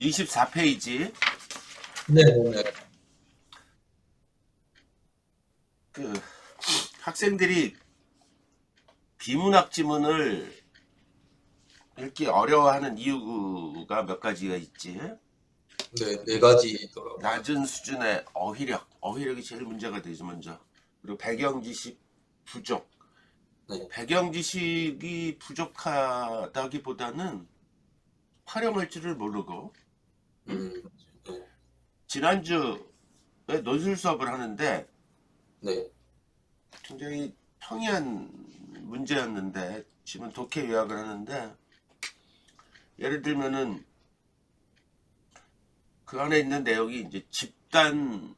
24페이지. 네네네. 그 학생들이 비문학 지문을 읽기 어려워하는 이유가 몇 가지가 있지. 네, 네 가지더라고요. 낮은 수준의 어휘력이 제일 문제가 되죠, 먼저. 그리고 배경 지식 부족. 네. 배경 지식이 부족하다기보다는 활용할 줄을 모르고, 응? 음, 네, 지난주에 논술 수업을 하는데 네, 굉장히 평이한 문제였는데 지금 독해 요약을 하는데, 예를 들면은 그 안에 있는 내용이 이제 집단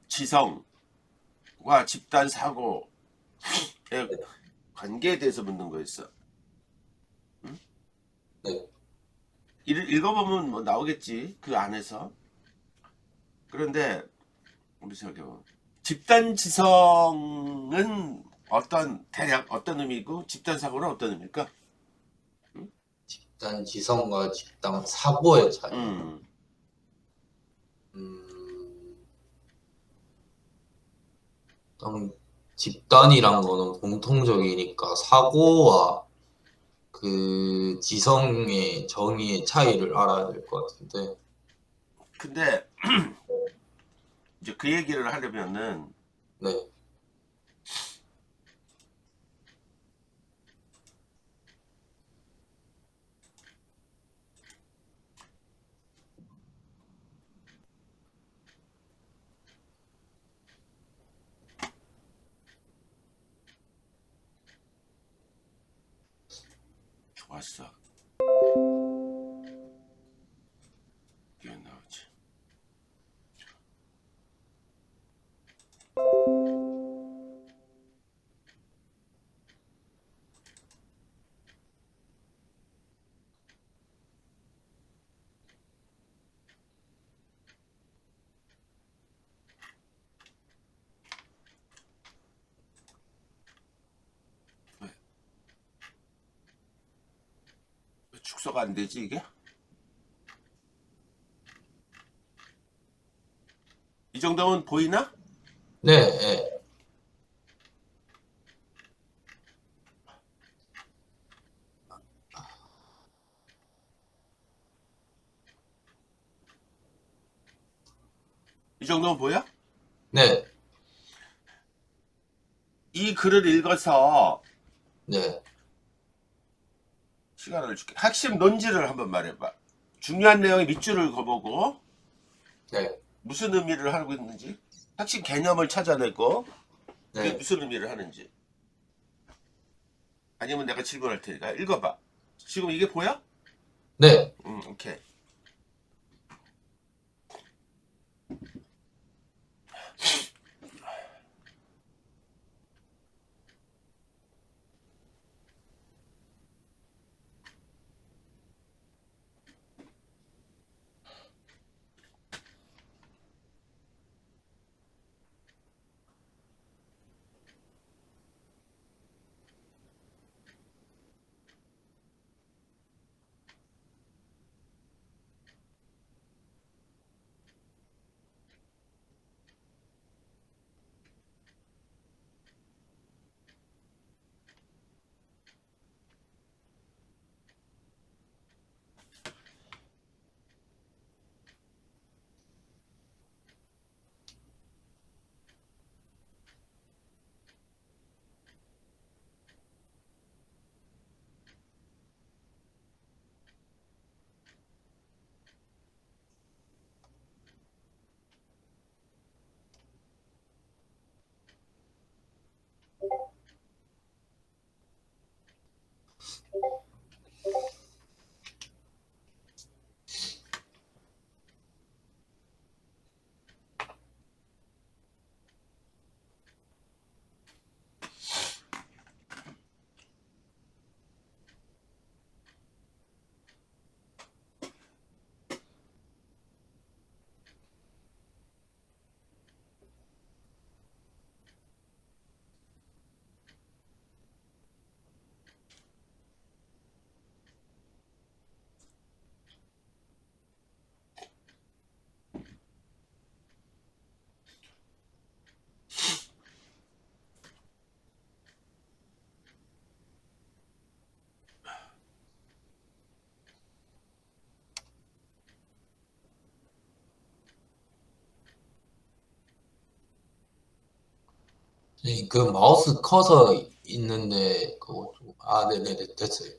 지성과 집단 사고의 네, 관계에 대해서 묻는 거였어. 응? 네. 읽어보면 뭐 나오겠지, 그 안에서. 그런데 우리 저기 집단 지성은 대략 어떤 의미고 집단 사고는 어떤 의미일까? 응? 집단 지성과 집단 사고의 차이요. 음, 음, 일단 집단이란 거는 공통적이니까 사고와 그 지성의 정의의 차이를 알아야 될 것 같은데. 근데 이제 그 얘기를 하려면은 네, 좋았어. 이게 나오지. 왜 축소가 안 되지 이게? 이 정도면 보이나? 네, 네. 이 정도면 보여? 네, 이 글을 읽어서 네. 시간을 줄게. 핵심 논지를 한번 말해봐. 중요한 내용의 밑줄을 그어보고 네, 무슨 의미를 하고 있는지, 핵심 개념을 찾아내고 그게 네, 무슨 의미를 하는지. 아니면 내가 질문할 테니까 읽어봐. 지금 이게 보여? 네. 오케이. 네, 그 마우스 커서 있는데 그거 네네네 됐어요.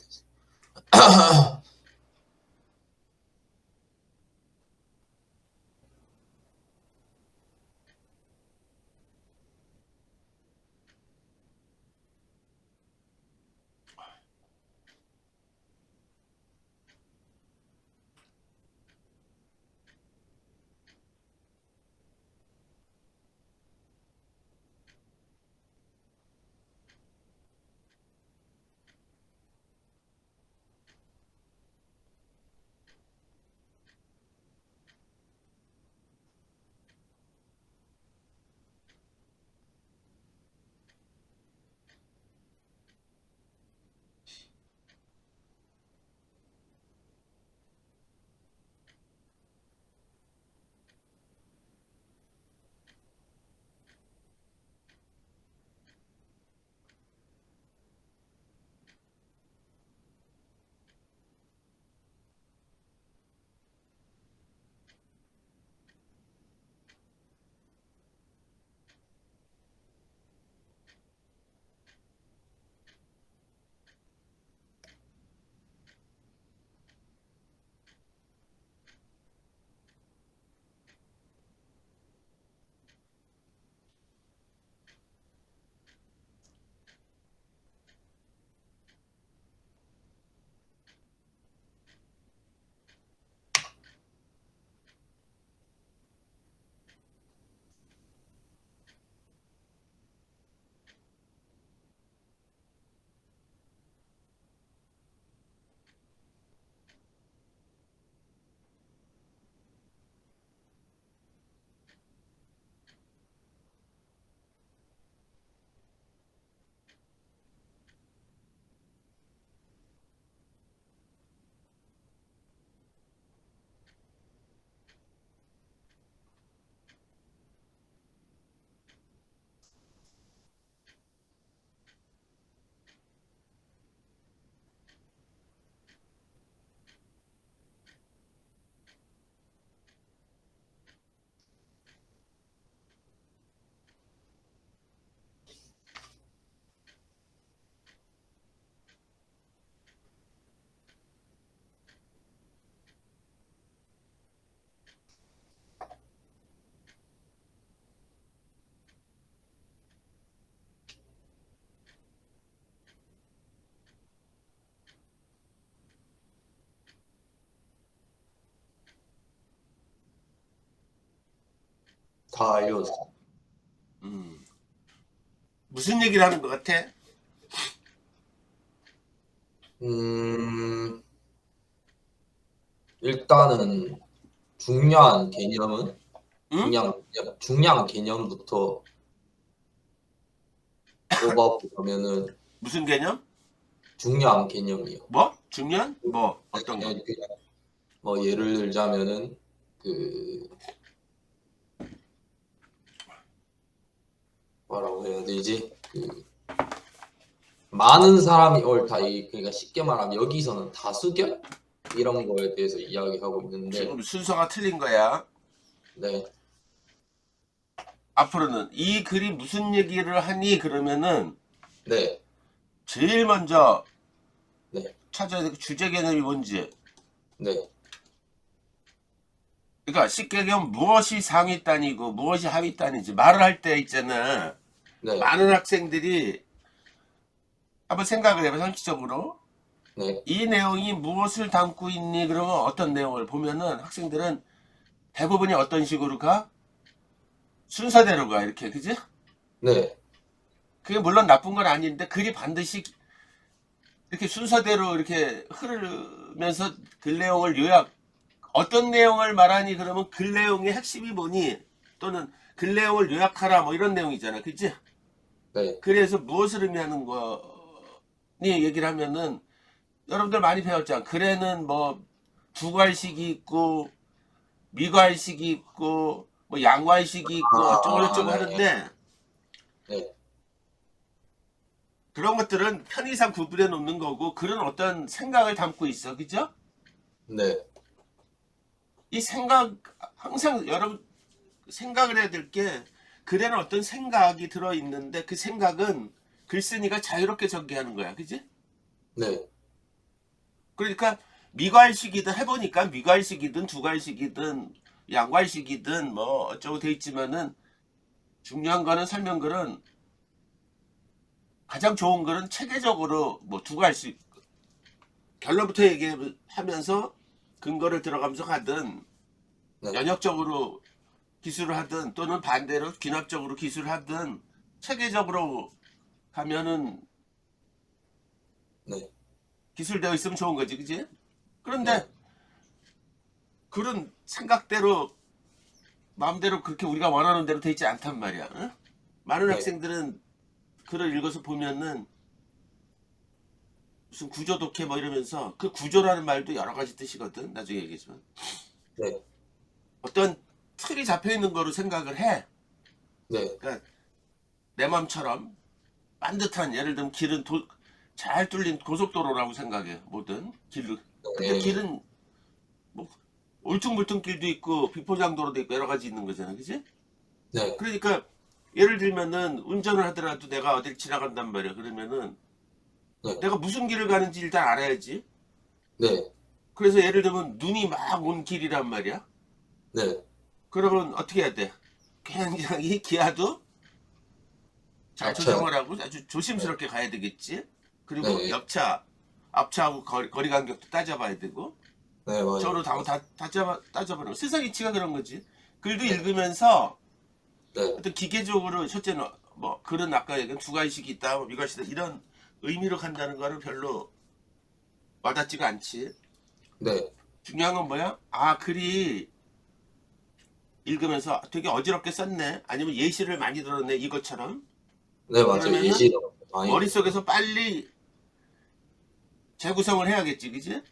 다 알려줬어요. 무슨 얘기를 하는 것 같아? 음, 일단은 중요한 개념은 응? 중요한 개념부터 뽑아보면은 무슨 개념? 중요한 개념이요. 뭐? 중년? 뭐 어떤 거? 그냥 뭐 예를 들자면은 그 뭐라고 해야 되지? 그 많은 사람이 옳다. 그러니까 쉽게 말하면 여기서는 다수결 이런 거에 대해서 이야기하고 있는데, 지금 순서가 틀린 거야. 네, 앞으로는 이 글이 무슨 얘기를 하니 그러면은 네, 제일 먼저 네, 찾아야 될 주제 개념이 뭔지. 네, 그러니까 쉽게 얘기하면 무엇이 상위 단위고 무엇이 하위 단위지. 말을 할 때 있잖아. 네, 많은 학생들이 한번 생각을 해봐, 상식적으로. 네, 이 내용이 무엇을 담고 있니? 그러면 어떤 내용을 보면은 학생들은 대부분이 어떤 식으로 가? 순서대로 가, 이렇게, 그지? 네, 그게 물론 나쁜 건 아닌데, 글이 반드시 이렇게 순서대로 이렇게 흐르면서 글 내용을 요약, 어떤 내용을 말하니? 그러면 글 내용의 핵심이 뭐니? 또는 글 내용을 요약하라, 뭐 이런 내용이잖아, 그지? 네, 그래서 무엇을 의미하는 거니? 얘기를 하면은, 여러분들 많이 배웠잖아. 글에는 뭐, 두괄식이 있고, 미괄식이 있고 뭐 양괄식이 있고 어쩌고 저쩌고 네, 하는데 네, 그런 것들은 편의상 구분해 놓는 거고 그런 어떤 생각을 담고 있어. 그죠? 네, 이 생각 항상 여러분 생각을 해야 될 게 글에는 어떤 생각이 들어있는데 그 생각은 글쓴이가 자유롭게 전개하는 거야. 그지? 네. 그러니까 미괄식이든 해보니까 미괄식이든 두괄식이든 양괄식이든 뭐 어쩌고 돼 있지만은 중요한 거는 설명글은 가장 좋은 글은 체계적으로 뭐 두괄식 결론부터 얘기하면서 근거를 들어가면서 가든 네. 연역적으로 기술을 하든 또는 반대로 귀납적으로 기술을 하든 체계적으로 가면은 네. 기술되어 있으면 좋은 거지, 그지? 그런데 네. 그런 생각대로 마음대로 그렇게 우리가 원하는 대로 돼 있지 않단 말이야. 응? 많은 네. 학생들은 글을 읽어서 보면은 무슨 구조 독해 뭐 이러면서 그 구조라는 말도 여러 가지 뜻이거든. 나중에 얘기하지만 네. 어떤 틀이 잡혀 있는 거로 생각을 해. 네. 그러니까 내 마음처럼 반듯한 예를 들면 길은 잘 뚫린 고속도로라고 생각해. 뭐든 길로. 근데 네. 길은 뭐 울퉁불퉁 길도 있고 비포장도로도 있고 여러 가지 있는 거잖아, 그지? 네. 그러니까 예를 들면은 운전을 하더라도 내가 어딜 지나간단 말이야. 그러면은 네. 내가 무슨 길을 가는지 일단 알아야지. 네. 그래서 예를 들면 눈이 막 온 길이란 말이야. 네. 그러면 어떻게 해야 돼? 굉장히 기아도 잘 앞차요. 조정을 하고 아주 네. 조심스럽게 가야 되겠지. 그리고 네. 옆차, 앞차하고 거리 간격도 따져봐야 되고 네. 맞아요. 저로 따져보는 거. 세상 이치가 그런 거지. 글도 네. 읽으면서 네. 어떤 기계적으로 첫째는 뭐 글은 아까 얘기한 두가의식이 있다, 뭐 미가식이다 이런 의미로 간다는 거는 별로 와닿지가 않지. 네. 중요한 건 뭐야? 아 글이 읽으면서 되게 어지럽게 썼네. 아니면 예시를 많이 들었네. 이것처럼. 네. 맞아요. 그러면은 예시가 많이 들었어요. 머릿속에서 빨리 재구성을 해야겠지, 그지?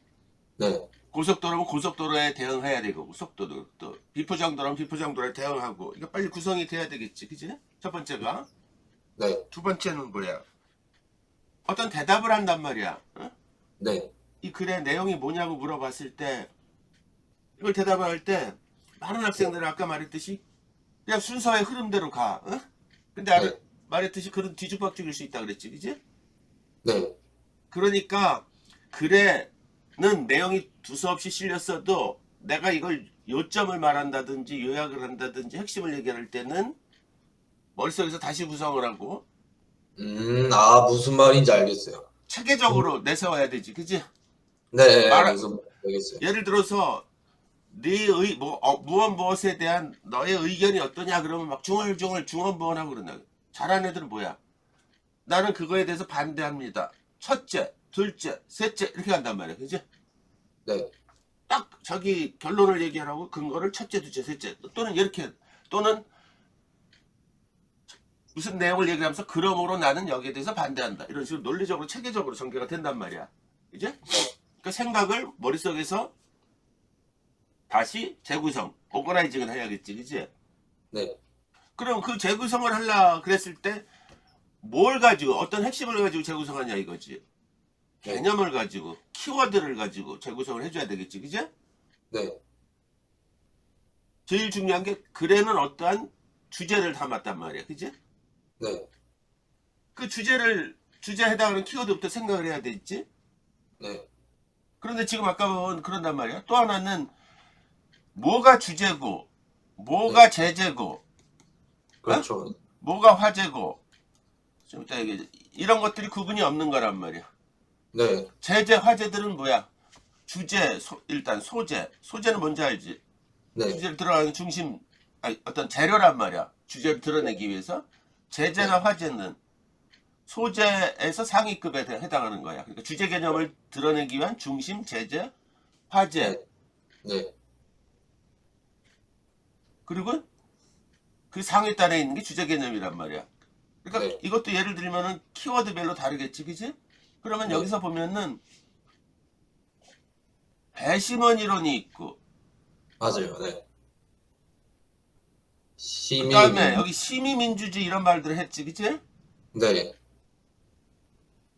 네. 고속도로면 고속도로에 대응해야 되고, 속도도 또 비포장도로면 비포장도로에 대응하고, 이거 빨리 구성이 돼야 되겠지, 그지? 첫 번째가. 네. 두 번째는 뭐야? 어떤 대답을 한단 말이야. 어? 네. 이 글의 내용이 뭐냐고 물어봤을 때, 이걸 대답을 할 때, 많은 네. 학생들은 아까 말했듯이 그냥 순서의 흐름대로 가. 어? 근데 네. 말했듯이 글은 뒤죽박죽일 수 있다 그랬지, 그지? 네. 그러니까 글에는 내용이 두서없이 실렸어도 내가 이걸 요점을 말한다든지 요약을 한다든지 핵심을 얘기할 때는 머릿속에서 다시 구성을 하고 무슨 말인지 알겠어요. 체계적으로 내세워야 되지, 그지? 네. 말 무슨 말인지 알겠어요. 예를 들어서 무엇 무엇에 대한 너의 의견이 어떠냐 그러면 막 중얼중얼 중언부언하고 그런다. 잘하는 애들은 뭐야? 나는 그거에 대해서 반대합니다. 첫째, 둘째, 셋째 이렇게 간단 말이야, 그지? 네. 딱 자기 결론을 얘기하라고 근거를 첫째, 둘째, 셋째 또는 이렇게 또는 무슨 내용을 얘기하면서 그러므로 나는 여기에 대해서 반대한다 이런 식으로 논리적으로 체계적으로 전개가 된단 말이야, 이제 그러니까 생각을 머릿속에서 다시 재구성 오거나이징을 해야겠지, 그지? 네. 그럼 그 재구성을 하려 그랬을 때 뭘 가지고 어떤 핵심을 가지고 재구성하냐 이거지. 네. 개념을 가지고 키워드를 가지고 재구성을 해줘야 되겠지, 그지? 네. 제일 중요한 게 글에는 어떠한 주제를 담았단 말이야, 그지? 네. 그 주제에 해당하는 키워드부터 생각을 해야 되겠지. 네. 그런데 지금 아까 본 그런단 말이야. 또 하나는 뭐가 주제고 뭐가 네. 제재고 어? 그렇죠. 뭐가 화제고 좀 이따 얘기해. 이런 것들이 구분이 없는 거란 말이야. 네. 제재 화제들은 뭐야? 주제 일단 소재는 뭔지 알지? 네. 주제를 들어가는 중심 아니, 어떤 재료란 말이야. 주제를 드러내기 위해서 제재나 네. 화제는 소재에서 상위급에 해당하는 거야. 그러니까 주제 개념을 드러내기 위한 중심, 제재, 화제, 네. 네. 그리고 그 상위단에 있는 게 주제 개념이란 말이야. 그러니까 네. 이것도 예를 들면은 키워드별로 다르겠지, 그지? 그러면 네. 여기서 보면은 배심원 이론이 있고, 맞아요. 네. 그 시민이 다음에 여기 심의민주주의 이런 말들을 했지, 그지? 네.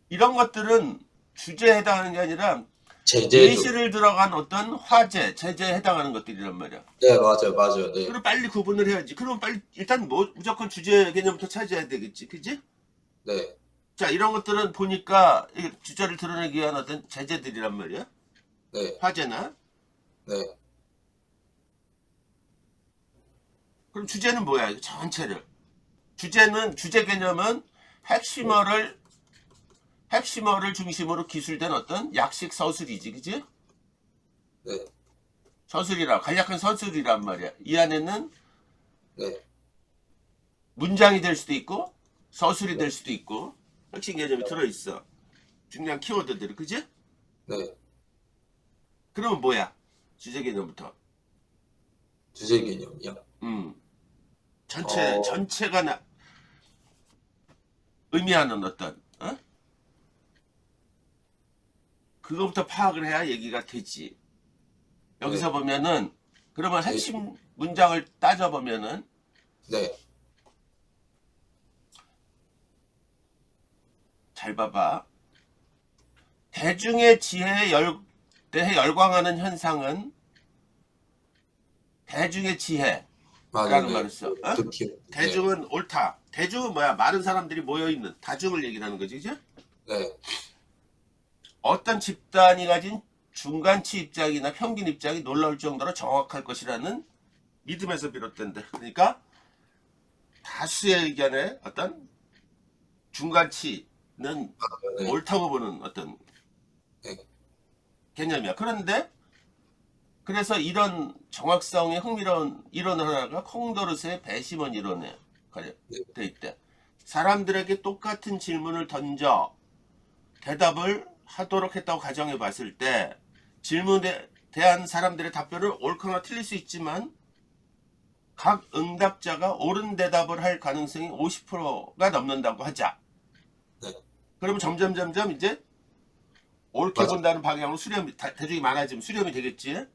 이런 것들은 주제에 해당하는 게 아니라 제재죠. 예시를 들어간 어떤 화재, 제재에 해당하는 것들이란 말이야. 네, 맞아요. 네. 그럼 빨리 구분을 해야지. 그러면 빨리 일단 뭐 무조건 주제 개념부터 찾아야 되겠지, 그지? 네. 자, 이런 것들은 보니까 이게 주제를 드러내기 위한 어떤 제재들이란 말이야. 네. 화재나. 네. 그럼 주제는 뭐야? 이거 전체를. 주제 개념은 핵심어를 중심으로 기술된 어떤 약식 서술이지, 그지? 네. 서술이라 간략한 서술이란 말이야. 이 안에는 네. 문장이 될 수도 있고 서술이 될 수도 있고 핵심 개념이 들어있어. 중요한 키워드들, 그지? 네. 그러면 뭐야? 주제 개념부터. 주제 개념이요. 전체가 의미하는 어떤 그거부터 파악을 해야 얘기가 되지. 여기서 네. 보면은 그러면 네. 핵심 문장을 따져보면은 네. 잘 봐봐. 대중의 지혜에 대해 열광하는 현상은 대중의 지혜라는 맞아요. 말을 써. 네. 대중은 옳다. 대중은 뭐야? 많은 사람들이 모여있는 다중을 얘기하는 거지, 그죠? 네. 어떤 집단이 가진 중간치 입장이나 평균 입장이 놀라울 정도로 정확할 것이라는 믿음에서 비롯된다. 그러니까 다수의 의견에 어떤 중간치는 네. 옳다고 보는 어떤 네. 개념이야. 그래서 이런 정확성의 흥미로운 이론 하나가 콩도르스의 배심원 이론에 되어 있대. 사람들에게 똑같은 질문을 던져 대답을 하도록 했다고 가정해 봤을 때 질문에 대한 사람들의 답변을 옳거나 틀릴 수 있지만 각 응답자가 옳은 대답을 할 가능성이 50%가 넘는다고 하자. 네. 그러면 점점 이제 옳게 맞아. 본다는 방향으로 대중이 많아지면 수렴이 되겠지.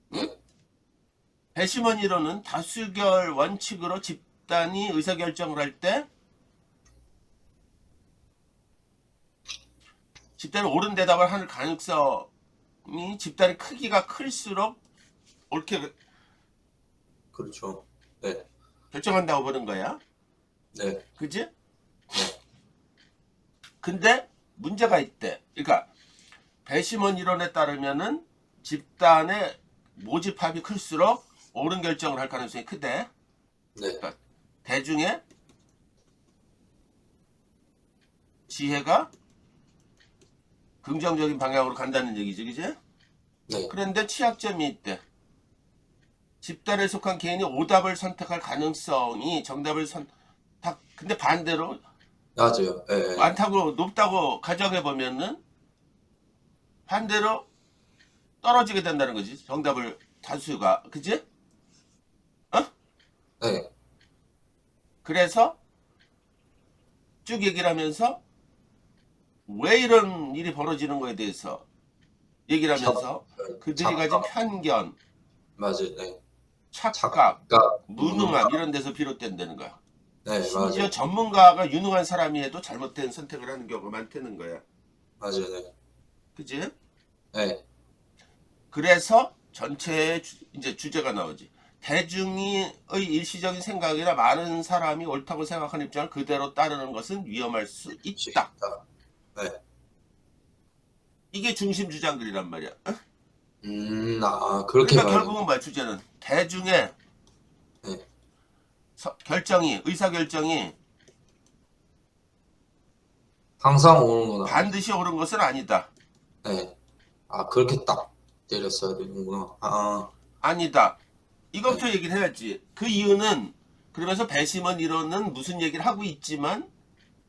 네. 배심원 이론은 다수결 원칙으로 집단이 의사결정을 할 때 집단이 옳은 대답을 하는 가능성이 집단의 크기가 클수록 옳게 그렇죠. 네. 결정한다고 보는 거야. 네. 그지? 네. 근데 문제가 있대. 그러니까 배심원 이론에 따르면은 집단의 모집합이 클수록 옳은 결정을 할 가능성이 크대. 네. 그러니까 대중의 지혜가 긍정적인 방향으로 간다는 얘기지, 그지? 네. 그런데 취약점이 있대. 집단에 속한 개인이 오답을 선택할 가능성이 정답을 근데 반대로 맞아요. 네. 높다고 가정해 보면은 반대로 떨어지게 된다는 거지. 정답을 다수가, 그지? 네. 그래서 쭉 얘기를 하면서 왜 이런 일이 벌어지는 거에 대해서 얘기를 하면서 그들이 가진 편견, 맞아요. 네. 착각, 착각, 무능함 이런 데서 비롯된다는 거야. 네, 심지어 맞아요. 전문가가 유능한 사람이 해도 잘못된 선택을 하는 경우가 많다는 거야. 맞아요. 네. 그지? 네. 그래서 전체의 이제 주제가 나오지. 대중의 일시적인 생각이나 많은 사람이 옳다고 생각하는 입장을 그대로 따르는 것은 위험할 수 있다. 네. 이게 중심 주장들이란 말이야. 그렇게 그러니까 봐요. 결국은 뭐야, 주제는 대중의 네. 의사결정이 항상 오는구나. 반드시 옳은 것은 아니다. 네. 그렇게 딱 때렸어야 되는구나. 아니다. 이것부터 얘기를 해야지. 그 이유는 그러면서 배심원 이론은 무슨 얘기를 하고 있지만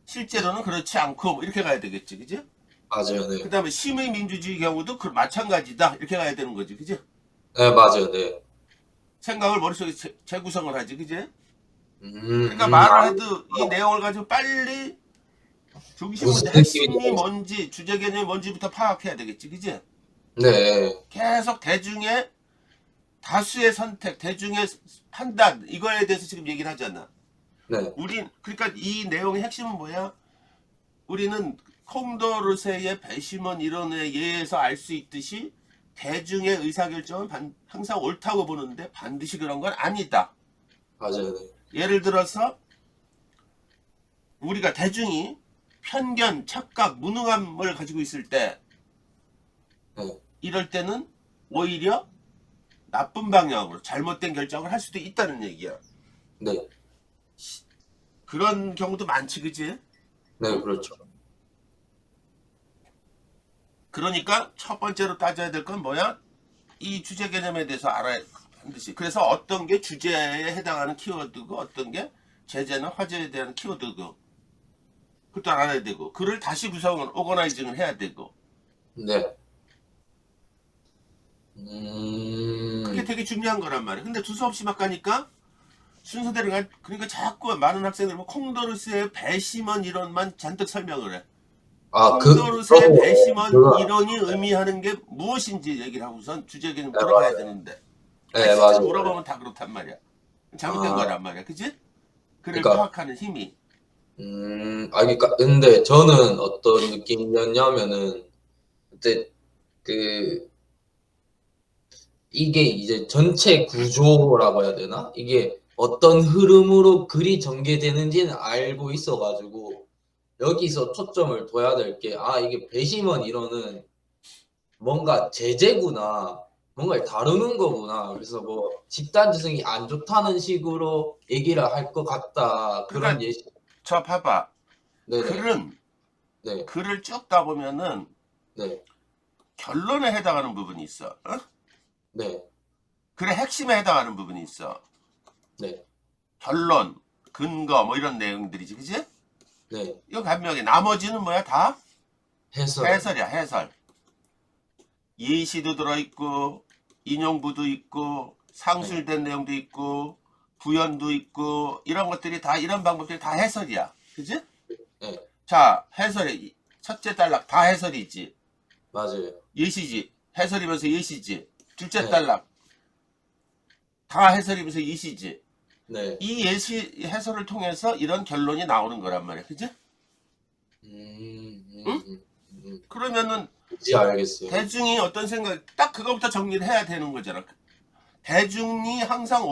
실제로는 그렇지 않고 뭐 이렇게 가야 되겠지, 그지? 맞아요. 네. 그 다음에 심의 민주주의 경우도 마찬가지다 이렇게 가야 되는 거지, 그지? 네, 맞아요. 네. 생각을 머릿속에 재구성을 하지, 그지? 그러니까 말을 해도 이 내용을 가지고 빨리 중심 문제, 무슨 핵심이 느낌인지 뭔지, 주제 개념이 뭔지부터 파악해야 되겠지, 그지? 네. 계속 대중의 다수의 선택, 대중의 판단 이거에 대해서 지금 얘기를 하잖아. 네. 그러니까 이 내용의 핵심은 뭐야? 우리는 콩도르세의 배심원 이론에 의해서 알 수 있듯이 대중의 의사결정은 항상 옳다고 보는데 반드시 그런 건 아니다. 맞아요. 네. 예를 들어서 우리가 대중이 편견, 착각, 무능함을 가지고 있을 때 네. 이럴 때는 오히려 나쁜 방향으로 잘못된 결정을 할 수도 있다는 얘기야. 네. 그런 경우도 많지, 그지? 네, 그렇죠. 그러니까 첫 번째로 따져야 될 건 뭐야? 이 주제 개념에 대해서 알아야 반드시. 그래서 어떤 게 주제에 해당하는 키워드고 어떤 게 제재나 화제에 대한 키워드고 그것도 알아야 되고 글을 다시 구성을 오거나이징을 해야 되고 네. 그게 되게 중요한 거란 말이야. 근데 두서없이 막 가니까 순서대로 그러니까 자꾸 많은 학생들 뭐 콩도르스의 배심원 이론만 잔뜩 설명을 해. 아, 콩도르스의 배심원 그거- 이론이 의미하는 게 무엇인지 얘기를 하고선 주제 개념 네, 들어가야 맞아요. 되는데 네, 실제로 맞아요. 물어보면 다 그렇단 말이야. 잘못된 아. 거란 말이야. 그지? 그를 그러니까- 파악하는 힘이. 그러니까 근데 저는 어떤 느낌이었냐면은 그때 이게 이제 전체 구조라고 해야 되나? 이게 어떤 흐름으로 글이 전개되는지는 알고 있어가지고 여기서 초점을 둬야 될 게 이게 배심원 이론은 뭔가 제재구나. 뭔가를 다루는 거구나. 그래서 뭐 집단지성이 안 좋다는 식으로 얘기를 할 것 같다. 그런 그러니까 예시. 저 봐봐. 네네. 네. 글을 쭉 따보면은 네. 결론에 해당하는 부분이 있어. 어? 네. 글의 핵심에 해당하는 부분이 있어. 네. 결론, 근거 뭐 이런 내용들이지. 그지? 네. 이거 간명해. 나머지는 뭐야? 다 해설. 해설이야. 해설. 예시도 들어있고 인용부도 있고 상술된 내용도 있고 부연도 있고 이런 것들이 다 이런 방법들이 다 해설이야. 그지? 네. 자, 해설이 첫째 단락 다 해설이지. 맞아요. 예시지. 해설이면서 예시지. 둘째 네. 단락 다 해설이면서 예시지. 네. 이 예시 해설을 통해서 이런 결론이 나오는 거란 말이야. 그지? 그러면은 이제 알겠어요. 대중이 어떤 생각 딱 그거부터 정리를 해야 되는 거잖아. 대중이 항상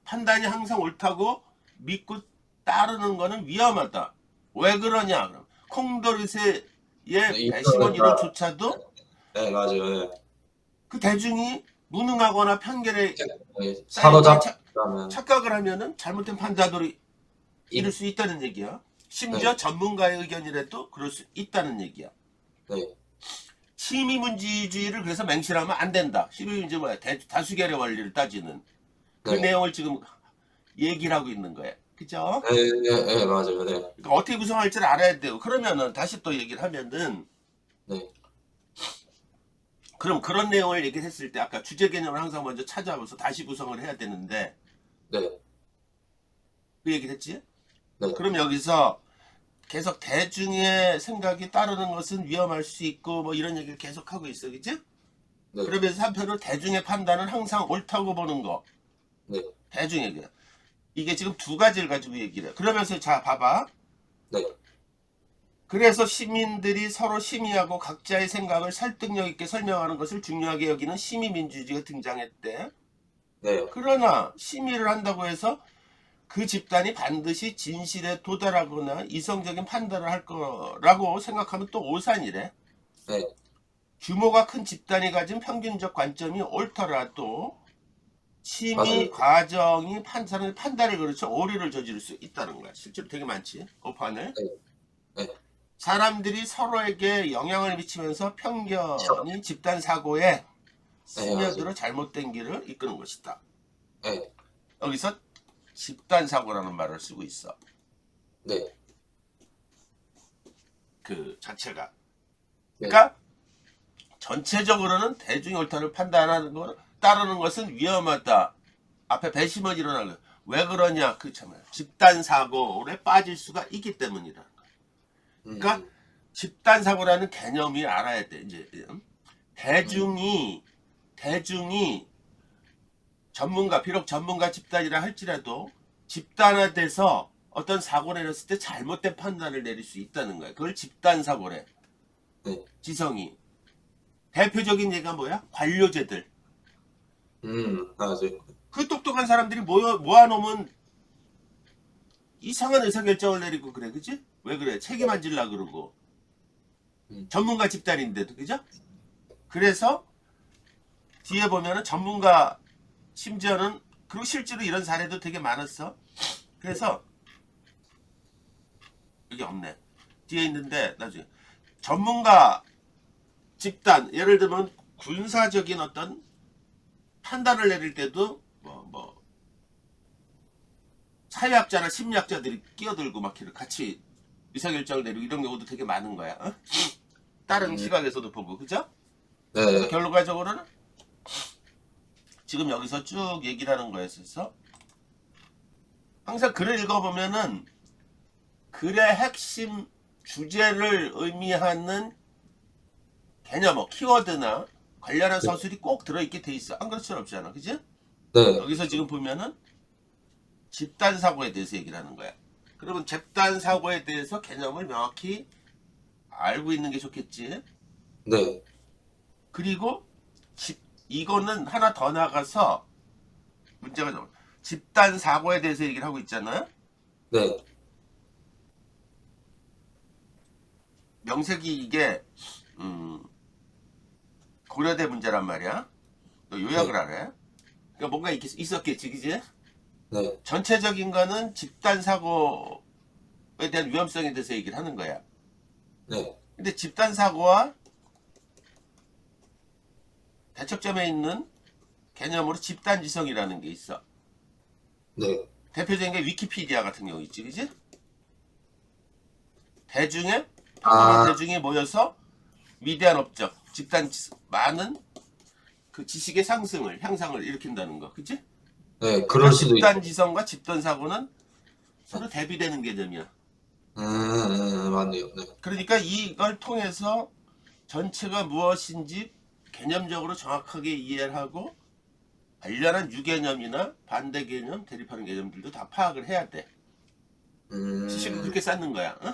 판단이 항상 옳다고 믿고 따르는 거는 위험하다. 왜 그러냐? 그럼 콩도르세의 배심원 이론조차도 네, 맞아요. 네. 그 대중이 무능하거나 편견에 네. 쌓인 거에 사로잡다면 착각을 하면은 잘못된 판단으로 이룰 수 있다는 얘기야. 심지어 네. 전문가의 의견이라도 그럴 수 있다는 얘기야. 네. 심의문지주의를 그래서 맹신하면 안 된다. 심의문지 뭐야? 다수결의 원리를 따지는 그 네. 내용을 지금 얘기를 하고 있는 거야. 그죠? 네, 네, 네, 맞아요. 네. 그러니까 어떻게 구성할지를 알아야 돼요. 그러면은 다시 또 얘기를 하면은 네. 그럼 그런 내용을 얘기를 했을 때 아까 주제 개념을 항상 먼저 찾아보면서 다시 구성을 해야 되는데 네. 그 얘기를 했지? 네. 그럼 여기서 계속 대중의 생각이 따르는 것은 위험할 수 있고 뭐 이런 얘기를 계속 하고 있어. 그치? 네. 그러면서 한편으로 대중의 판단은 항상 옳다고 보는 거. 네. 대중에게. 이게 지금 두 가지를 가지고 얘기를 해. 그러면서 자 봐봐. 네. 그래서 시민들이 서로 심의하고 각자의 생각을 설득력 있게 설명하는 것을 중요하게 여기는 심의민주주의가 등장했대. 네. 그러나 심의를 한다고 해서 그 집단이 반드시 진실에 도달하거나 이성적인 판단을 할 거라고 생각하면 또 오산이래. 네. 규모가 큰 집단이 가진 평균적 관점이 옳더라도 심의 맞아요. 과정이 사람의 판단을 그렇죠 오류를 저지를 수 있다는 거야. 실제로 되게 많지. 오판을. 네. 사람들이 서로에게 영향을 미치면서 편견이 집단 사고에 스며들어 잘못된 길을 이끄는 것이다. 네. 여기서 집단 사고라는 말을 쓰고 있어. 네. 그 자체가. 네. 그러니까 전체적으로는 대중이 옳다를 판단하는 거 따르는 것은 위험하다. 앞에 배심원 일어나는 거. 왜 그러냐? 그 참 집단 사고에 빠질 수가 있기 때문이라는 거. 그러니까 집단 사고라는 개념이 알아야 돼. 이제 대중이 전문가 비록 전문가 집단이라 할지라도 집단화돼서 어떤 사고를 내렸을 때 잘못된 판단을 내릴 수 있다는 거야. 그걸 집단 사고래. 네. 지성이. 대표적인 예가 뭐야? 관료제들. 맞아요. 그 똑똑한 사람들이 모아놓으면 이상한 의사결정을 내리고 그래, 그지? 왜 그래? 책임 안 질라 그러고. 전문가 집단인데도, 그죠? 그래서 뒤에 보면은 전문가, 심지어는, 그리고 실제로 이런 사례도 되게 많았어. 그래서, 여기 없네. 뒤에 있는데, 나중에. 전문가 집단, 예를 들면 군사적인 어떤 판단을 내릴 때도, 사회학자나 심리학자들이 끼어들고 막 이렇게 같이 의사결정을 내리고 이런 경우도 되게 많은 거야. 어? 다른 시각에서도 보고, 그죠? 그래서 네. 결과적으로는 지금 여기서 쭉 얘기를 하는 거에 있어서 항상 글을 읽어보면은 글의 핵심 주제를 의미하는 개념어, 키워드나 관련한 서술이 꼭 들어있게 돼 있어. 안 그럴 수는 없잖아. 그지? 네. 여기서 지금 보면은 집단 사고에 대해서 얘기를 하는 거야. 그러면 집단 사고에 대해서 개념을 명확히 알고 있는 게 좋겠지. 네. 그리고 이거는 하나 더 나가서 문제가 좀 집단 사고에 대해서 얘기를 하고 있잖아요. 네. 명색이 이게 고려대 문제란 말이야. 너 요약을 네. 하래. 그러니까 뭔가 있었겠지, 그지? 네. 전체적인 거는 집단 사고에 대한 위험성에 대해서 얘기를 하는 거야. 네. 근데 집단 사고와 대척점에 있는 개념으로 집단지성이라는 게 있어. 네. 대표적인 게 위키피디아 같은 경우 있지, 그지? 평범한 대중이 모여서 위대한 업적, 많은 그 지식의 향상을 일으킨다는 거, 그지? 네. 그러니까 그럴 수도 있. 집단지성과 집단사고는 서로 대비되는 개념이야. 맞네요. 네. 그러니까 이걸 통해서 전체가 무엇인지 개념적으로 정확하게 이해를 하고 관련한 유개념이나 반대 개념, 대립하는 개념들도 다 파악을 해야 돼. 지식을 그렇게 쌓는 거야. 어?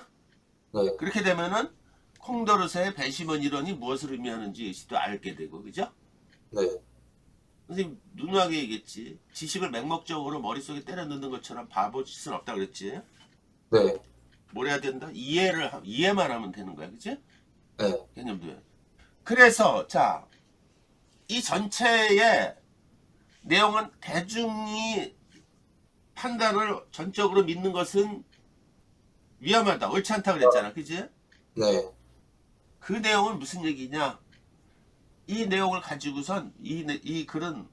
네. 그렇게 되면은 콩도르스의 배심원 이론이 무엇을 의미하는지도 알게 되고, 그죠? 네. 선생님 누누하게 얘기했지. 지식을 맹목적으로 머릿속에 때려 넣는 것처럼 바보 짓은 없다 그랬지. 네. 뭘 해야 된다? 이해만 하면 되는 거야, 그치? 네. 개념도. 그래서 자, 이 전체의 내용은 대중이 판단을 전적으로 믿는 것은 위험하다, 옳지 않다 그랬잖아, 그치? 네. 그 내용은 무슨 얘기냐? 이 내용을 가지고선 이 글은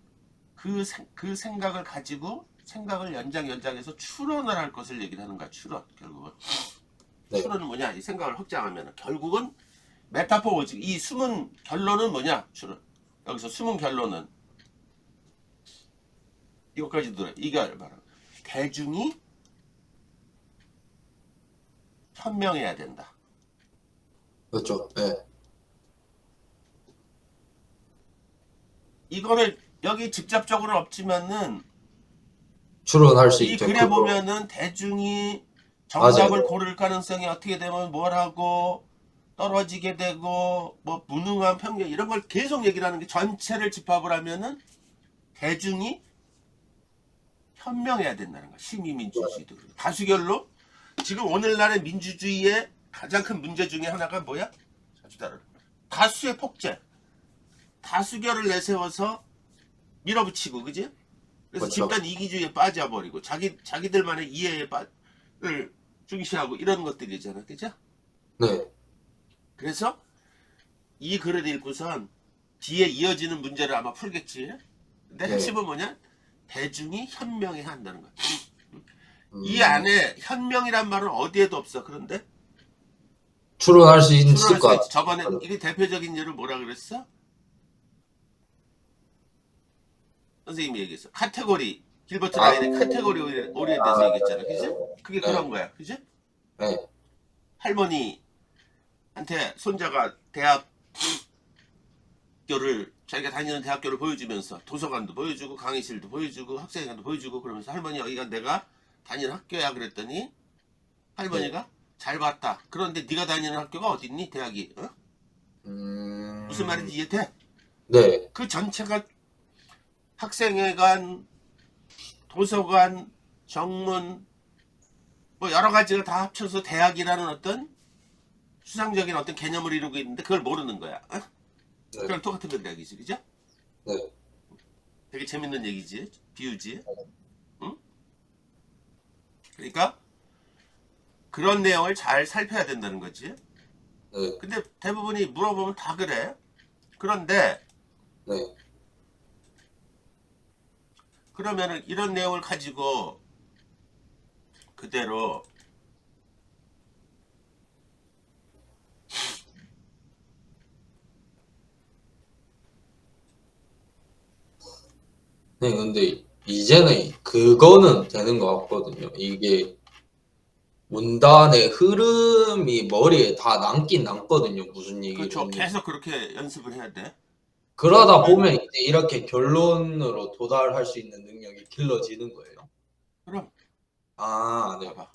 그 생각을 가지고 생각을 연장해서 추론을 할 것을 얘기를 하는 거야. 추론, 결국은. 네. 추론은 뭐냐? 이 생각을 확장하면 결국은 메타포 오직 이 숨은 결론은 뭐냐? 추론. 여기서 숨은 결론은 이것까지 들어. 이게 바로 대중이 현명해야 된다. 그렇죠. 네. 이거를 여기 직접적으로는 없지만은 추론할 수 이 있죠. 글에 그거. 보면은 대중이 정답을 맞아요. 고를 가능성이 어떻게 되면 뭘 하고 떨어지게 되고 뭐 무능한 편견 이런 걸 계속 얘기를 하는 게 전체를 집합을 하면은 대중이 현명해야 된다는 거야. 시민민주주의도 그렇고. 다수결로 지금 오늘날의 민주주의의 가장 큰 문제 중에 하나가 뭐야? 자주 따라. 다수의 폭제. 다수결을 내세워서 밀어붙이고, 그지? 그래서 그렇죠. 집단 이기주의에 빠져버리고 자기들만의 이해를 중시하고 이런 것들이잖아, 그죠? 네. 그래서 이 글을 읽고선 뒤에 이어지는 문제를 아마 풀겠지. 근데 네. 핵심은 뭐냐? 대중이 현명해야 한다는 거야. 이 음, 안에 현명이란 말은 어디에도 없어. 그런데 추론할 수 있을 추론할 것 수 있지. 같아요. 저번에 이게 대표적인 예를 뭐라 그랬어? 선생님이 얘기했어. 카테고리. 길버트 라인의 카테고리 오리에 대해서 얘기했잖아. 그지? 그게 네. 그런 거야. 그지? 네. 할머니한테 손자가 대학교를 자기가 다니는 대학교를 보여주면서 도서관도 보여주고 강의실도 보여주고 학생회관도 보여주고 그러면서 할머니 여기가 내가 다니는 학교야 그랬더니 할머니가 잘 봤다. 그런데 네가 다니는 학교가 어딨니? 대학이. 어? 무슨 말인지 이해돼? 네, 그 전체가 학생회관, 도서관, 정문 뭐 여러 가지가 다 합쳐서 대학이라는 어떤 수상적인 어떤 개념을 이루고 있는데 그걸 모르는 거야. 어? 네, 그럼 똑같은 건 이야기지, 그죠? 네, 되게 재밌는 얘기지, 비유지. 응? 그러니까 그런 내용을 잘 살펴야 된다는 거지. 네, 근데 대부분이 물어보면 다 그래. 그런데 네. 그러면은 이런 내용을 가지고 그대로 네, 근데 이제는 그거는 되는 것 같거든요. 이게 문단의 흐름이 머리에 다 남긴 남거든요. 무슨 얘기를 그렇죠. 했는지. 계속 그렇게 연습을 해야 돼. 그러다 그러면 보면 이제 이렇게 결론으로 도달할 수 있는 능력이 길러지는 거예요. 그럼 아, 네. 봐봐.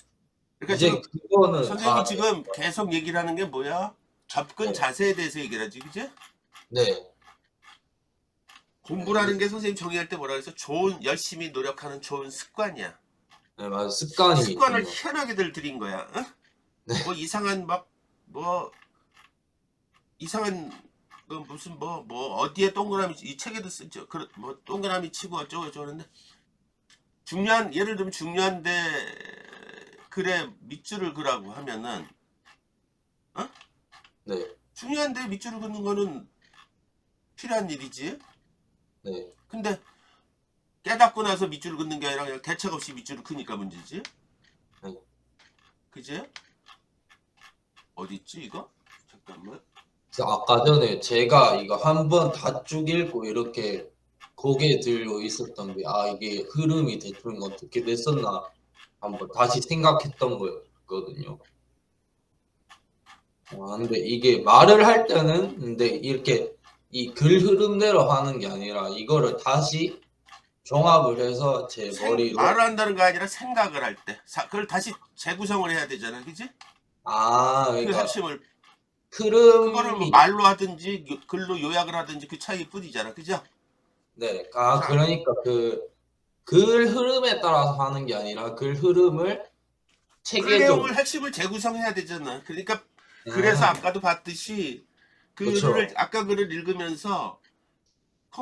그러니까 이제 지금 그거는 선생님이 다, 지금 계속 얘기를 하는 게 뭐야? 접근 네, 자세에 대해서 얘기를 하지, 그지? 네, 네, 공부라는 게 선생님 정의할 때 뭐라 그래서 좋은 열심히 노력하는 좋은 습관이야. 네, 맞아. 습관이 습관을 중요. 희한하게들 들인 거야. 어? 네, 뭐 이상한 막 뭐 이상한 무슨 뭐 어디에 동그라미 이 책에도 쓰죠. 뭐 동그라미 치고 어쩌고 저쩌는데 중요한 예를 들면 중요한데 글에 밑줄을 그라고 하면은 어? 네, 중요한데 밑줄을 긋는 거는 필요한 일이지. 네. 근데 깨닫고 나서 밑줄을 긋는 게 아니라 그냥 대책 없이 밑줄을 그니까 문제지. 네. 그지? 어디 있지 이거? 잠깐만. 그래서 아까 전에 제가 이거 한 번 다 쭉 읽고 이렇게 고개 들고 있었던 게, 아, 이게 흐름이 대충 어떻게 됐었나 한번 다시 생각했던 거였거든요. 근데 이게 말을 할 때는 근데 이렇게 이 글 흐름대로 하는 게 아니라 이거를 다시 종합을 해서 제 머리로, 말을 한다는 거 아니라 생각을 할 때. 그걸 다시 재구성을 해야 되잖아. 그지? 그 그러니까 핵심을 그거를 뭐 흐름이, 말로 하든지 글로 요약을 하든지 그 차이뿐이잖아. 그죠? 네, 자, 그러니까 그 글 흐름에 따라서 하는 게 아니라 글 흐름을 글 내용을 체계적으로. 핵심을 재구성해야 되잖아. 그러니까 그래서 아, 아까도 봤듯이 글을 그렇죠. 아까 글을 읽으면서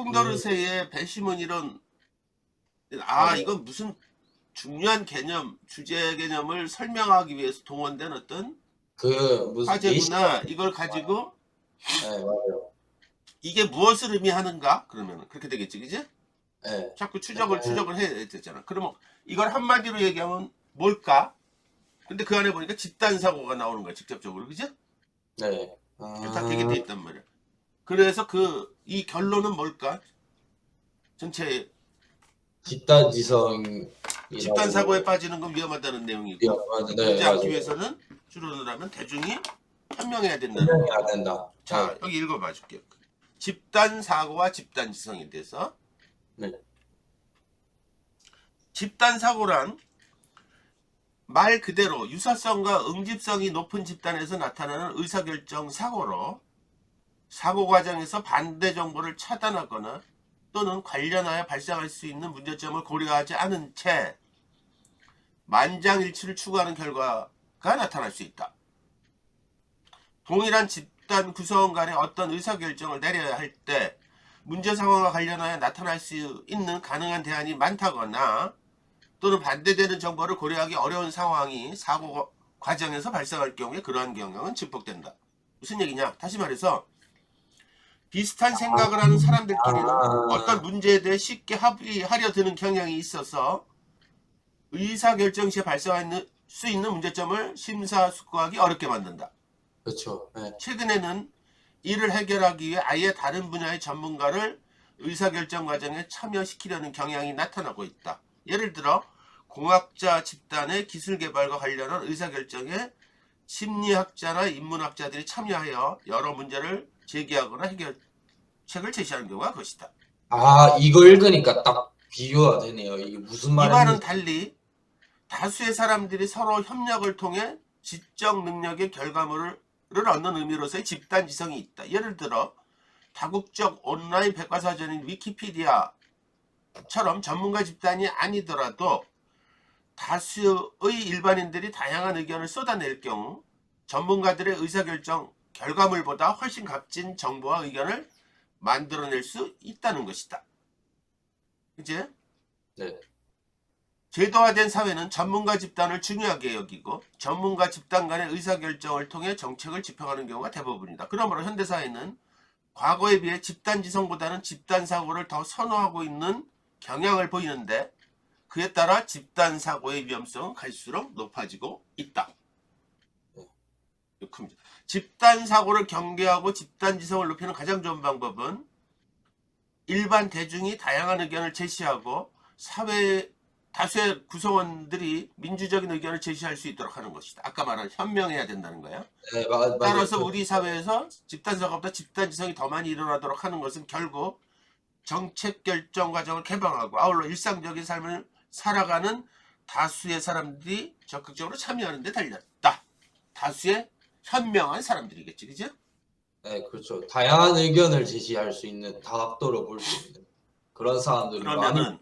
음, 콩더르세의 배심원 이런 맞아요. 이건 무슨 중요한 개념, 주제 개념을 설명하기 위해서 동원된 어떤 그 무슨 예시 화제구나. 같은 이걸 거. 가지고 네, 맞아요. 이게 무엇을 의미하는가? 그러면 그렇게 되겠지, 그지? 네, 자꾸 추적을 해야 되잖아. 그러면 이걸 한마디로 얘기하면 뭘까? 근데 그 안에 보니까 집단 사고가 나오는 거야, 직접적으로, 그지? 네. 다 되게 돼 있단 말이야. 그래서 이 결론은 뭘까? 전체 집단지성이라고. 집단 사고에 빠지는 건 위험하다는 내용이고, 맞아, 네, 그러지 않기 맞아요. 위해서는 추론을 하면 대중이 현명해야 된다는 설명이 안 거고. 된다. 네, 자, 여기 읽어봐 줄게요. 집단 사고와 집단 지성에 대해서. 네, 집단 사고란 말 그대로 유사성과 응집성이 높은 집단에서 나타나는 의사결정 사고로 사고 과정에서 반대 정보를 차단하거나 또는 관련하여 발생할 수 있는 문제점을 고려하지 않은 채 만장일치를 추구하는 결과가 나타날 수 있다. 동일한 집단 구성원 간에 어떤 의사결정을 내려야 할 때 문제 상황과 관련하여 나타날 수 있는 가능한 대안이 많다거나 또는 반대되는 정보를 고려하기 어려운 상황이 사고 과정에서 발생할 경우에 그러한 경향은 증폭된다. 무슨 얘기냐? 다시 말해서 비슷한 생각을 하는 사람들끼리는 어떤 아, 문제에 대해 쉽게 합의하려 드는 경향이 있어서 의사결정 시에 발생할 수 있는 문제점을 심사숙고하기 어렵게 만든다. 그렇죠. 네, 최근에는 이를 해결하기 위해 아예 다른 분야의 전문가를 의사결정 과정에 참여시키려는 경향이 나타나고 있다. 예를 들어 공학자 집단의 기술 개발과 관련한 의사결정에 심리학자나 인문학자들이 참여하여 여러 문제를 제기하거나 해결책을 제시하는 경우가 그것이다. 이거 읽으니까 딱 비교가 되네요. 이게 무슨 이와는 말인지. 달리 다수의 사람들이 서로 협력을 통해 지적 능력의 결과물을 얻는 의미로서의 집단 지성이 있다. 예를 들어 다국적 온라인 백과사전인 위키피디아처럼 전문가 집단이 아니더라도 다수의 일반인들이 다양한 의견을 쏟아낼 경우 전문가들의 의사결정 결과물보다 훨씬 값진 정보와 의견을 만들어낼 수 있다는 것이다. 이제 네. 제도화된 사회는 전문가 집단을 중요하게 여기고 전문가 집단 간의 의사결정을 통해 정책을 집행하는 경우가 대부분이다. 그러므로 현대사회는 과거에 비해 집단지성보다는 집단사고를 더 선호하고 있는 경향을 보이는데 그에 따라 집단사고의 위험성은 갈수록 높아지고 있다. 집단사고를 경계하고 집단지성을 높이는 가장 좋은 방법은 일반 대중이 다양한 의견을 제시하고 사회 다수의 구성원들이 민주적인 의견을 제시할 수 있도록 하는 것이다. 아까 말한 현명해야 된다는 거야. 네, 따라서 맞아요. 우리 사회에서 집단사고보다 집단지성이 더 많이 일어나도록 하는 것은 결국 정책 결정 과정을 개방하고 아울러 일상적인 삶을 살아가는 다수의 사람들이 적극적으로 참여하는 데 달렸다. 다수의 현명한 사람들이겠지, 그죠? 네, 그렇죠. 다양한 의견을 제시할 수 있는 다각도로 볼 수 있는 그런 사람들이 많을 그러면은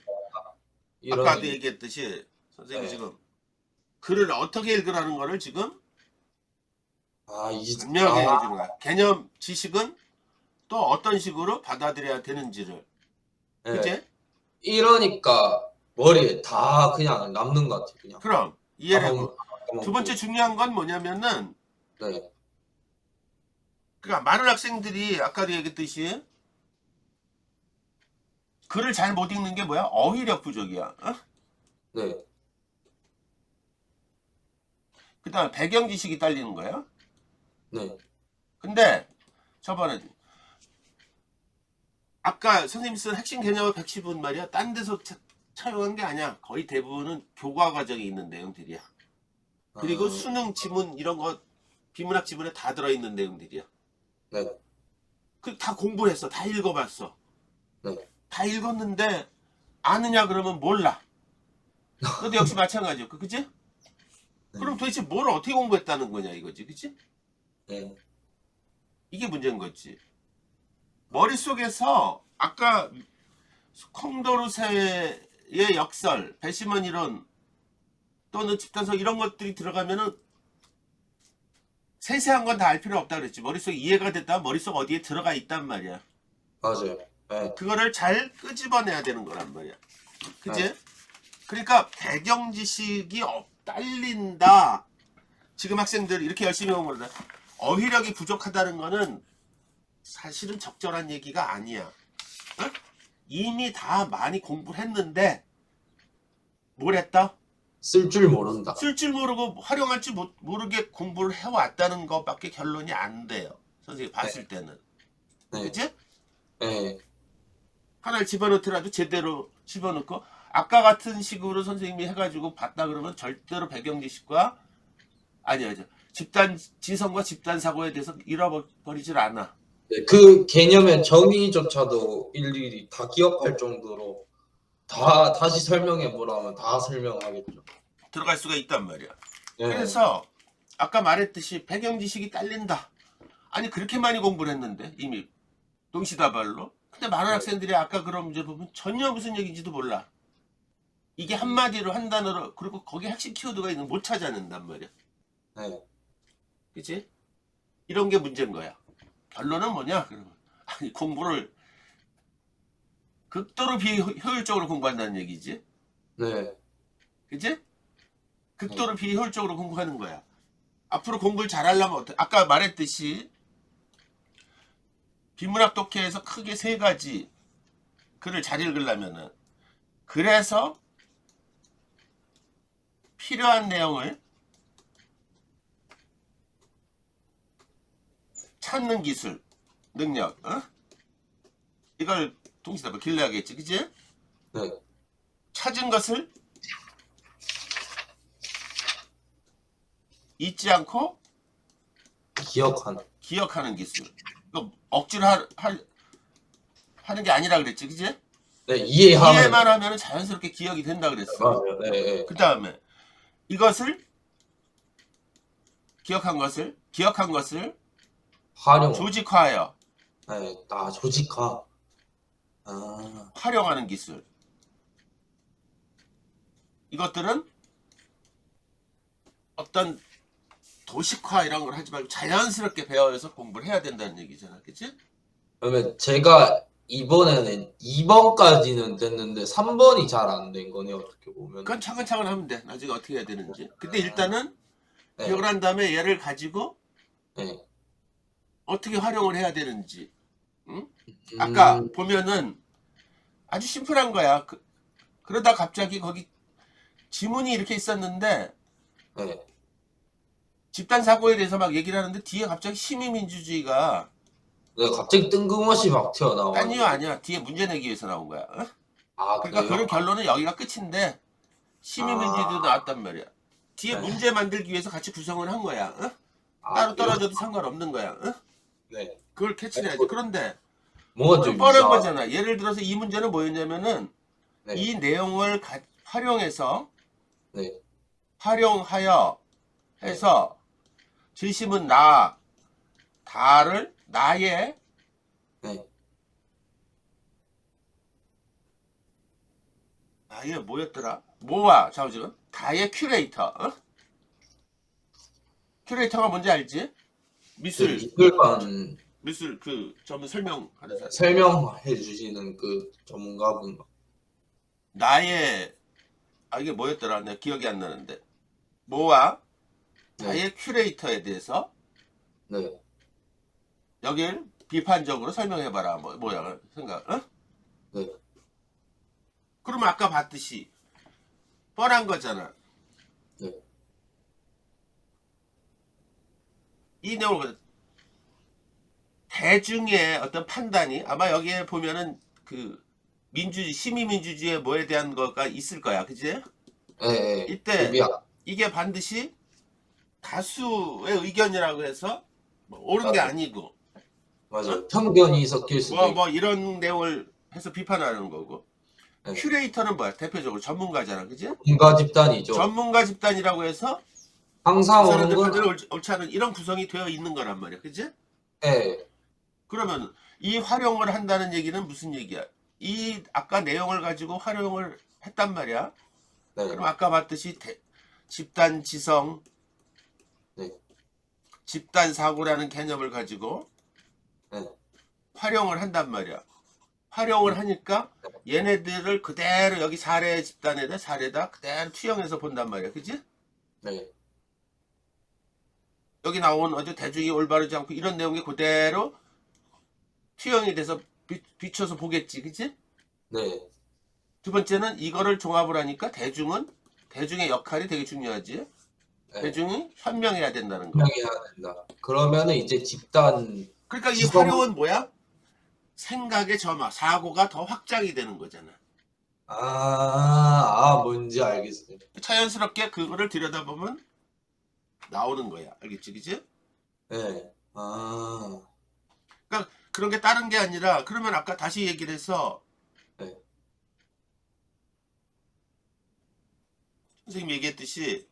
이런 아까도 의미. 얘기했듯이 선생님이 네. 지금 글을 어떻게 읽으라는 거를 지금 이제 분명하게 해주는 거야. 개념 지식은 또 어떤 식으로 받아들여야 되는지를. 네. 그제? 이러니까 머리에 다 그냥 남는 것 같아요. 그냥. 그럼 이해를 하고. 까먹고. 두 번째 중요한 건 뭐냐면은 네. 그러니까 많은 학생들이 아까도 얘기했듯이 글을 잘 못 읽는 게 뭐야? 어휘력 부족이야. 어? 네. 그 다음에 배경 지식이 딸리는 거야. 네. 근데 저번에 아까 선생님이 쓴 핵심 개념의 110은 말이야. 딴 데서 차용한 게 아니야. 거의 대부분은 교과 과정에 있는 내용들이야. 그리고 수능 지문 이런 거 비문학 지문에 다 들어있는 내용들이야. 네. 그 다 공부했어. 다 읽어봤어. 네. 다 읽었는데 아느냐 그러면 몰라. 너도 역시 마찬가지야. 그치? 그럼 도대체 뭘 어떻게 공부했다는 거냐 이거지. 그치? 네. 이게 문제인 거지. 머릿속에서 아까 콩도르세의 역설, 배심원 이론 또는 집단성 이런 것들이 들어가면은 세세한 건 다 알 필요 없다 그랬지. 머릿속에 이해가 됐다. 머릿속 어디에 들어가 있단 말이야. 맞아요. 네. 그거를 잘 끄집어내야 되는 거란 말이야. 그지? 네. 그러니까 배경 지식이 딸린다. 지금 학생들 이렇게 열심히 공부를 한다. 어휘력이 부족하다는 거는 사실은 적절한 얘기가 아니야. 어? 이미 다 많이 공부를 했는데 뭘 했다? 쓸 줄 모른다. 쓸 줄 모르고 활용할 줄 모르게 공부를 해왔다는 것밖에 결론이 안 돼요. 선생님이 봤을 때는. 네. 그치? 네. 하나를 집어넣더라도 제대로 집어넣고 아까 같은 식으로 선생님이 해가지고 봤다 그러면 절대로 배경 지식과 아니야 집단 지성과 집단 사고에 대해서 잃어버리질 않아. 네. 그 개념의 정의조차도 일일이 다 기억할 정도로 다시 설명해 보라면 다 설명하겠죠. 들어갈 수가 있단 말이야. 네. 그래서 아까 말했듯이 배경 지식이 딸린다. 아니 그렇게 많이 공부를 했는데 이미 동시다발로. 근데 많은 학생들이 아까 그런 문제 보면 전혀 무슨 얘기인지도 몰라. 이게 한마디로 한 단어로 그리고 거기에 핵심 키워드가 있는 못 찾아낸단 말이야. 네. 그치? 이런 게 문제인 거야. 결론은 뭐냐? 그러면 아니 공부를 극도로 비효율적으로 공부한다는 얘기지. 네. 그치? 극도로 비효율적으로 공부하는 거야. 앞으로 공부를 잘하려면 어떻게? 아까 말했듯이 비문학 독해에서 크게 세 가지 글을 잘 읽으려면은 그래서 필요한 내용을 찾는 기술, 능력, 어? 이걸 동시다발 길러야겠지, 그치? 네. 찾은 것을 잊지 않고 기억하는 기술. 이거 억지로 하는 게 아니라 그랬지, 그치? 네. 이해만 하면 자연스럽게 기억이 된다 그랬어. 맞아요. 네. 그 다음에 이것을 기억한 것을 활용. 조직화하여 네, 조직화. 아, 활용하는 기술. 이것들은 어떤 도식화 이런 걸 하지 말고 자연스럽게 배워서 공부를 해야 된다는 얘기잖아. 그치? 그러면 제가 이번에는 2번까지는 됐는데 3번이 잘 안 된 거네요. 어떻게 보면. 그건 차근차근 하면 돼. 나중에 어떻게 해야 되는지. 근데 아, 일단은 네, 기억을 한 다음에 얘를 가지고 네. 어떻게 활용을 해야 되는지. 응? 아까 보면은 아주 심플한 거야. 그러다 갑자기 거기 지문이 이렇게 있었는데 네. 집단 사고에 대해서 막 얘기를 하는데 뒤에 갑자기 시민민주주의가 네, 갑자기 뜬금없이 막 딴 이유 튀어나와가지고. 아니야. 뒤에 문제 내기 위해서 나온 거야. 어? 아, 그러니까 그래요? 그런 결론은 여기가 끝인데 시민민주주의도 아, 나왔단 말이야. 뒤에 네. 문제 만들기 위해서 같이 구성을 한 거야. 어? 따로 그래요? 떨어져도 상관없는 거야. 어? 네. 그걸 캐치를 해야지. 그런데 뭔가 그건 좀 뻔한 이상하네. 거잖아. 예를 들어서 이 문제는 뭐였냐면은 네, 이 내용을 활용해서 네, 활용하여 네, 해서 중심은 다를 나의 네. 뭐였더라? 뭐와 잠시만 다의 큐레이터. 어? 큐레이터가 뭔지 알지? 그 미술 미술관 그 전문 설명하는 사람. 설명해 주시는 그 전문가분. 나의 이게 뭐였더라? 내가 기억이 안 나는데 뭐와 네, 나의 큐레이터에 대해서 네, 여길 비판적으로 설명해봐라. 뭐야 생각? 어? 네, 그러면 아까 봤듯이 뻔한 거잖아. 네, 이 내용을 대중의 어떤 판단이 아마 여기에 보면은 그 시민민주주의의 뭐에 대한 거가 있을 거야. 그지? 네, 네. 이때 이게 반드시 다수의 의견이라고 해서 뭐 옳은 게 맞아, 아니고 맞아. 어? 편견이 섞일 수도 있고. 뭐 이런 내용을 해서 비판하는 거고 네. 큐레이터는 뭐야? 대표적으로 전문가잖아. 그지? 전문가 집단이죠. 전문가 집단이라고 해서 항상 그 오는 사람들 건, 판단이 옳지 않은 이런 구성이 되어 있는 거란 말이야. 그지? 네, 그러면 이 활용을 한다는 얘기는 무슨 얘기야? 이 아까 내용을 가지고 활용을 했단 말이야. 네, 그럼 아까 봤듯이 집단 지성, 네, 집단 사고라는 개념을 가지고 네. 활용을 한단 말이야. 활용을 하니까 얘네들을 그대로 여기 사례 집단에다 사례다 그대로 투영해서 본단 말이야. 그지? 네, 여기 나온 어제 대중이 올바르지 않고 이런 내용이 그대로 투영이 돼서 비춰서 보겠지. 그지? 네, 두 번째는 이거를 종합을 하니까 대중의 역할이 되게 중요하지. 네. 대중이 현명해야 된다는 거. 분명히 해야 된다. 그러면은 이제 집단 그러니까 이 지성, 활용은 뭐야? 생각의 점화, 사고가 더 확장이 되는 거잖아. 뭔지 알겠어요. 자연스럽게 그거를 들여다보면 나오는 거야. 알겠지? 그지? 네, 그러니까 그런 게 다른 게 아니라 그러면 아까 다시 얘기를 해서 네, 선생님이 얘기했듯이